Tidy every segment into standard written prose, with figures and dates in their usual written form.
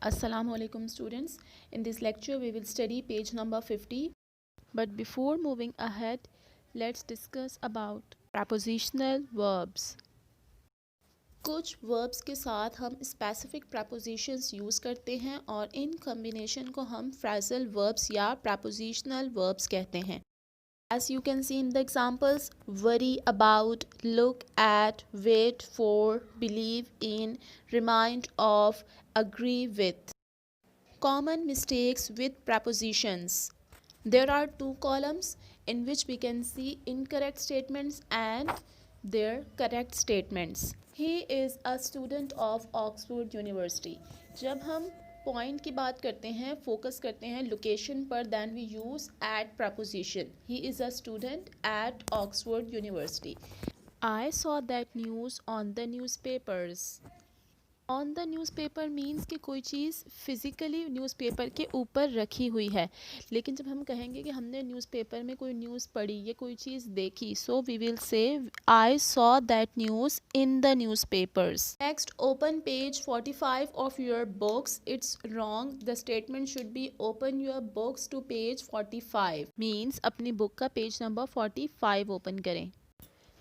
Assalamu alaikum students. In this lecture we will study page number 50. But before moving ahead, let's discuss about prepositional verbs. कुछ verbs के साथ हम specific prepositions use करते हैं और इन combination को हम phrasal verbs या prepositional verbs कहते हैं. As you can see in the examples, worry about, look at, wait for, believe in, remind of, agree with. Common mistakes with prepositions. There are two columns in which we can see incorrect statements and their correct statements. He is a student of Oxford University. जब हम point की बात करते हैं, focus करते हैं location पर, then we use at preposition. He is a student at Oxford University. I saw that news on the newspapers. On the newspaper means कि कोई चीज़ फिज़िकली न्यूज़पेपर के ऊपर रखी हुई है. लेकिन जब हम कहेंगे कि हमने न्यूज़पेपर में कोई न्यूज़ पढ़ी या कोई चीज़ देखी, सो we will say I saw that news in the newspapers. Next, open page 45 of your books. It's wrong. The statement should be open your books to page 45. Means अपनी बुक का page number 45 open करें.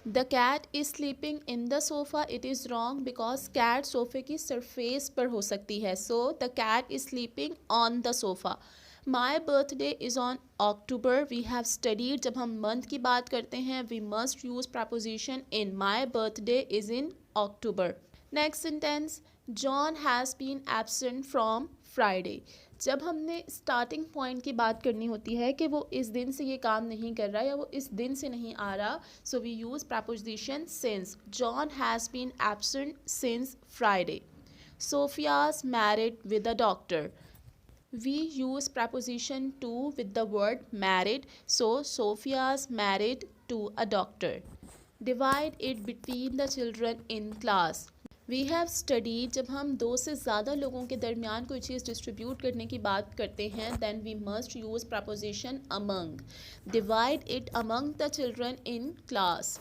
The cat is sleeping in the sofa. It is wrong because cat सोफे की surface पर हो सकती है. So the cat is sleeping on the sofa. My birthday is on October. We have studied. जब हम month की बात करते हैं, we must use preposition in. My birthday is in October. Next sentence. John has been absent from Friday. जब हमने starting point की बात करनी होती है कि वो इस दिन से ये काम नहीं कर रहा या वो इस दिन से नहीं आ रहा, so we use preposition since. John has been absent since Friday. Sofia's married with a doctor. We use preposition to with the word married. So Sophia's married to a doctor. Divide it between the children in class. We have study. जब हम दो से ज़्यादा लोगों के दरमियान कोई चीज़ distribute करने की बात करते हैं, then we must use preposition among. Divide it among the children in class.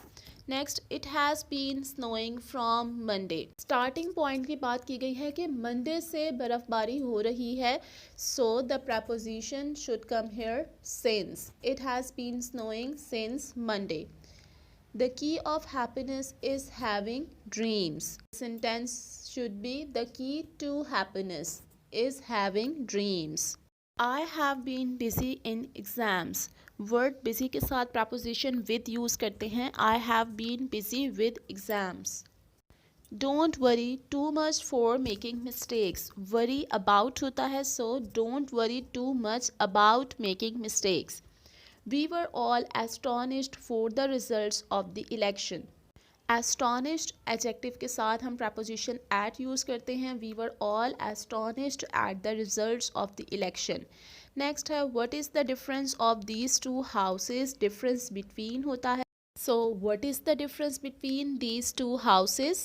Next, it has been snowing from Monday. Starting point की बात की गई है कि मंडे से बर्फ़बारी हो रही है, so the preposition should come here since. It has been snowing since Monday. The key of happiness is having dreams. Sentence should be the key to happiness is having dreams. I have been busy in exams. Word busy के साथ preposition with use करते हैं. I have been busy with exams. Don't worry too much for making mistakes. Worry about होता है, so don't worry too much about making mistakes. We were all astonished for the results of the election. Astonished adjective के साथ हम preposition at use करते हैं. We were all astonished at the results of the election. Next है, what is the difference of these two houses? Difference between होता है. So what is the difference between these two houses?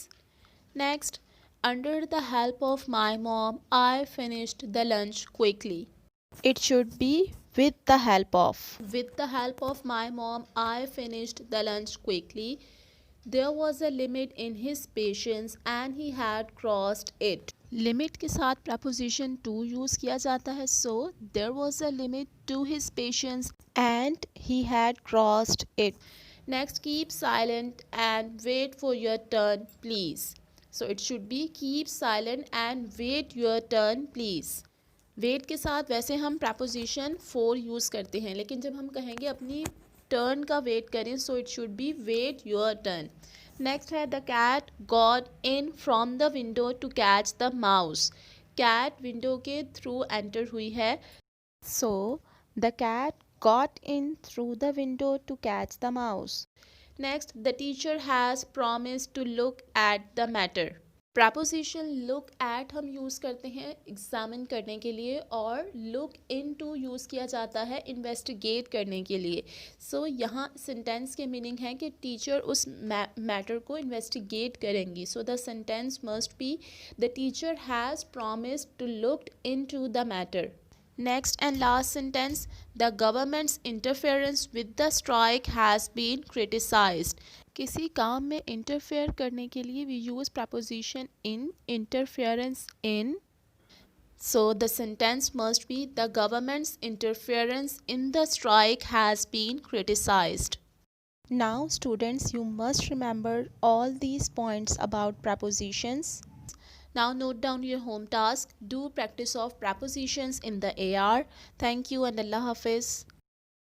Next, under the help of my mom, I finished the lunch quickly. It should be with the help of. With the help of my mom, I finished the lunch quickly. There was a limit in his patience and he had crossed it. Limit के साथ preposition to use किया जाता है. So there was a limit to his patience and he had crossed it. Next, keep silent and wait for your turn, please. So it should be keep silent and wait your turn, please. Wait के साथ वैसे हम preposition for use करते हैं, लेकिन जब हम कहेंगे अपनी टर्न का वेट करें, so it should be wait your turn. Next है, the cat got in from the window to catch the mouse. Cat window के थ्रू एंटर हुई है, so the cat got in through the window to catch the mouse. Next, the teacher has promised to look at the matter. Preposition look at हम use करते हैं examine करने के लिए, और लुक इन टू यूज़ किया जाता है इन्वेस्टिगेट करने के लिए. सो यहाँ सेंटेंस के मीनिंग है कि टीचर उस मैटर को इन्वेस्टिगेट करेंगी. So the sentence must be the teacher has promised to look into the matter. Next and last sentence, the government's interference with the strike has been criticized. किसी काम में interfere करने के लिए we use preposition in, interference in. So the sentence must be the government's interference in the strike has been criticized. Now students, you must remember all these points about prepositions. Now note down your home task. Do practice of prepositions in the AR. Thank you and Allah Hafiz.